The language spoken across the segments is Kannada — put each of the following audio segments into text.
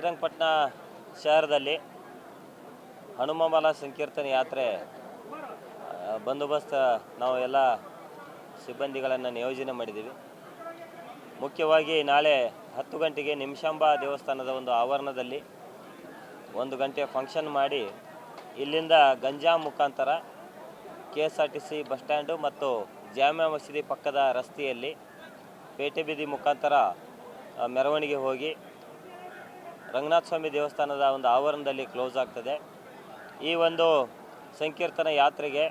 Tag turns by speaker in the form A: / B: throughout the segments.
A: ಶ್ರೀರಂಗಪಟ್ಟಣ ಶಹರದಲ್ಲಿ ಹನುಮಮಾಲಾ ಸಂಕೀರ್ತನೆ ಯಾತ್ರೆ ಬಂದೋಬಸ್ತ್ ನಾವು ಎಲ್ಲ ಸಿಬ್ಬಂದಿಗಳನ್ನು ನಿಯೋಜನೆ ಮಾಡಿದ್ದೀವಿ. ಮುಖ್ಯವಾಗಿ ನಾಳೆ 10 ಗಂಟೆಗೆ ನಿಮಿಷಾಂಬ ದೇವಸ್ಥಾನದ ಒಂದು ಆವರಣದಲ್ಲಿ 1 ಗಂಟೆ ಫಂಕ್ಷನ್ ಮಾಡಿ ಇಲ್ಲಿಂದ ಗಂಜಾಂ ಮುಖಾಂತರ KSRTC ಬಸ್ ಸ್ಟ್ಯಾಂಡು ಮತ್ತು ಜಾಮಿಯಾ ಮಸೀದಿ ಪಕ್ಕದ ರಸ್ತೆಯಲ್ಲಿ ಪೇಟೆ ಬೀದಿ ಮುಖಾಂತರ ಮೆರವಣಿಗೆ ಹೋಗಿ ರಂಗನಾಥ ಸ್ವಾಮಿ ದೇವಸ್ಥಾನದ ಒಂದು ಆವರಣದಲ್ಲಿ ಕ್ಲೋಸ್ ಆಗ್ತದೆ. ಈ ಒಂದು ಸಂಕೀರ್ತನ ಯಾತ್ರೆಗೆ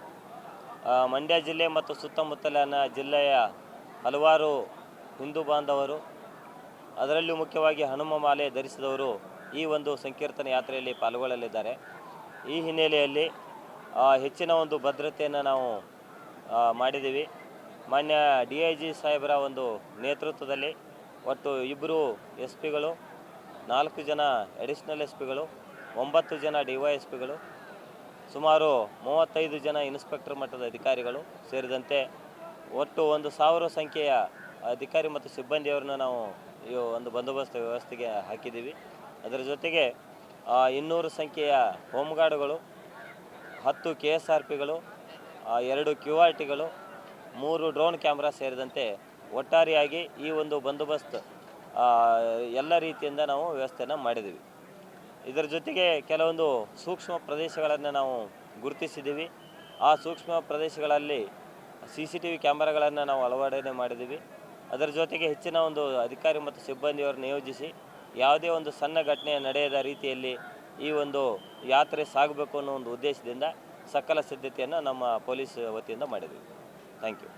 A: ಮಂಡ್ಯ ಜಿಲ್ಲೆ ಮತ್ತು ಸುತ್ತಮುತ್ತಲಿನ ಜಿಲ್ಲೆಯ ಹಲವಾರು ಹಿಂದೂ ಬಾಂಧವರು, ಅದರಲ್ಲೂ ಮುಖ್ಯವಾಗಿ ಹನುಮಮಾಲೆ ಧರಿಸಿದವರು ಈ ಒಂದು ಸಂಕೀರ್ತನ ಯಾತ್ರೆಯಲ್ಲಿ ಪಾಲ್ಗೊಳ್ಳಲಿದ್ದಾರೆ. ಈ ಹಿನ್ನೆಲೆಯಲ್ಲಿ ಹೆಚ್ಚಿನ ಒಂದು ಭದ್ರತೆಯನ್ನು ನಾವು ಮಾಡಿದ್ದೀವಿ. ಮಾನ್ಯ DIG ಸಾಹೇಬರ ಒಂದು ನೇತೃತ್ವದಲ್ಲಿ ಒಟ್ಟು 2 SP ಗಳು, 4 ಜನ ಅಡಿಷನಲ್ SP ಗಳು, 9 ಜನ DYSPಗಳು, ಸುಮಾರು 35 ಜನ ಇನ್ಸ್ಪೆಕ್ಟರ್ ಮಟ್ಟದ ಅಧಿಕಾರಿಗಳು ಸೇರಿದಂತೆ ಒಟ್ಟು 1,000 ಸಂಖ್ಯೆಯ ಅಧಿಕಾರಿ ಮತ್ತು ಸಿಬ್ಬಂದಿಯವರನ್ನು ನಾವು ಈ ಒಂದು ಬಂದೋಬಸ್ತ್ ವ್ಯವಸ್ಥೆಗೆ ಹಾಕಿದ್ದೀವಿ. ಅದರ ಜೊತೆಗೆ 200 ಸಂಖ್ಯೆಯ ಹೋಮ್ ಗಾರ್ಡ್ಗಳು, 10 KSRPಗಳು, 2 QRTಗಳು, 3 ಡ್ರೋನ್ ಕ್ಯಾಮ್ರಾ ಸೇರಿದಂತೆ ಒಟ್ಟಾರೆಯಾಗಿ ಈ ಒಂದು ಬಂದೋಬಸ್ತ್ ಎಲ್ಲ ರೀತಿಯಿಂದ ನಾವು ವ್ಯವಸ್ಥೆಯನ್ನು ಮಾಡಿದ್ದೀವಿ. ಇದರ ಜೊತೆಗೆ ಕೆಲವೊಂದು ಸೂಕ್ಷ್ಮ ಪ್ರದೇಶಗಳನ್ನು ನಾವು ಗುರುತಿಸಿದ್ದೀವಿ. ಆ ಸೂಕ್ಷ್ಮ ಪ್ರದೇಶಗಳಲ್ಲಿ CCTV ಕ್ಯಾಮರಾಗಳನ್ನು ನಾವು ಅಳವಡಿಕೆ ಮಾಡಿದ್ದೀವಿ. ಅದರ ಜೊತೆಗೆ ಹೆಚ್ಚಿನ ಒಂದು ಅಧಿಕಾರಿ ಮತ್ತು ಸಿಬ್ಬಂದಿಯವರನ್ನು ನಿಯೋಜಿಸಿ ಯಾವುದೇ ಒಂದು ಸಣ್ಣ ಘಟನೆ ನಡೆಯದ ರೀತಿಯಲ್ಲಿ ಈ ಒಂದು ಯಾತ್ರೆ ಸಾಗಬೇಕು ಅನ್ನೋ ಒಂದು ಉದ್ದೇಶದಿಂದ ಸಕಲ ಸಿದ್ಧತೆಯನ್ನು ನಮ್ಮ ಪೊಲೀಸ್ ವತಿಯಿಂದ ಮಾಡಿದ್ದೀವಿ. Thank you.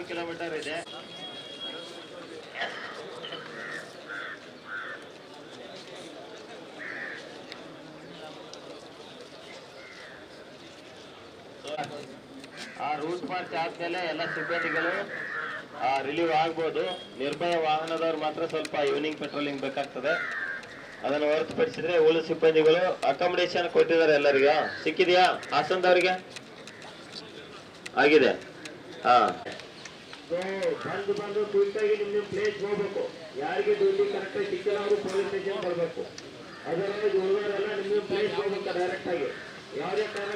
A: ಕಿಲೋಮೀಟರ್ ಇದೆ. ಆ ರೂಟ್ ಮಾರ್ಚ್ ಆದ್ಮೇಲೆ ಎಲ್ಲ ಸಿಬ್ಬಂದಿಗಳು ರಿಲೀವ್ ಆಗ್ಬೋದು. ನಿರ್ಭಯ ವಾಹನದವ್ರು ಮಾತ್ರ ಸ್ವಲ್ಪ ಈವ್ನಿಂಗ್ ಪೆಟ್ರೋಲಿಂಗ್ ಬೇಕಾಗ್ತದೆ. ಅದನ್ನು ಹೊರತುಪಡಿಸಿದ್ರೆ ಉಳಿದ ಸಿಬ್ಬಂದಿಗಳು ಅಕಾಮಿಡೇಷನ್ ಕೊಟ್ಟಿದ್ದಾರೆ. ಎಲ್ಲರಿಗೂ ಸಿಕ್ಕಿದೆಯಾ? ಹಾಸನದವರಿಗೆ ಆಗಿದೆ. ಬಂದು ಕ್ವಿಕ್ಕಾಗಿ ನಿಮ್ಮ ಪ್ಲೇಸ್ ಹೋಗ್ಬೇಕು. ಯಾರಿಗೆ ಡ್ಯೂಟಿ ಕರೆಕ್ಟಾಗಿ ಸಿಕ್ಕಿಲ್ಲ ಅವರು ಪೊಲೀಸ್ ಸ್ಟೇಷನ್ ಬರಬೇಕು. ಅದರಲ್ಲಿ ಉಳಿದವರೆಲ್ಲ ನಿಮ್ಮ ಪ್ಲೇಸ್ ಹೋಗ್ಬೇಕು ಡೈರೆಕ್ಟ್ ಆಗಿ. ಯಾವುದೇ ಕಾರಣ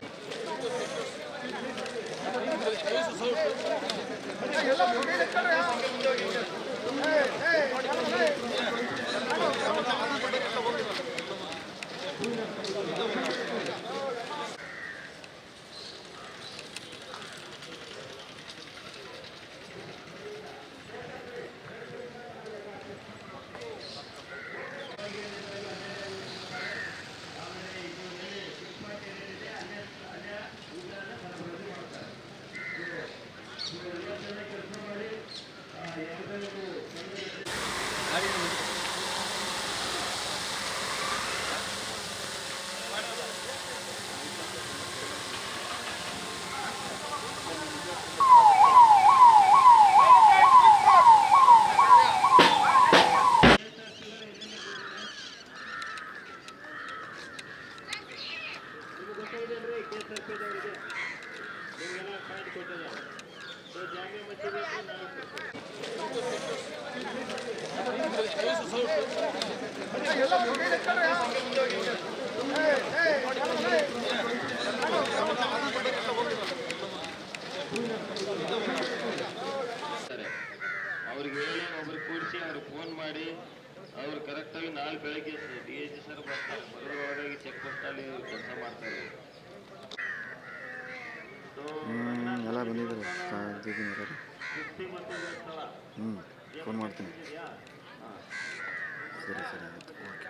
A: ಅವ್ರಿಗೆ ಹೇಳಿ ಒಬ್ರು ಕೂಡಿಸಿ ಅವ್ರಿಗೆ ಫೋನ್ ಮಾಡಿ ಅವ್ರು ಕರೆಕ್ಟಾಗಿ ನಾಳೆ ಬೆಳಗ್ಗೆ ಡಿ ಎಚ್ ಸರ್ ಬರ್ತಾರೆ, ಬರೋದ್ರೊಳಗಾಗಿ ಚೆಕ್ ಪೋಸ್ಟಲ್ಲಿ ಕೆಲಸ ಮಾಡ್ತಾರೆ.
B: ಎಲ್ಲ ಬಂದಿದ್ದಾರೆ ಫೋನ್ ಮಾಡ್ತೀನಿ. ಸರಿ ಸರಿ ಆಯಿತು, ಓಕೆ.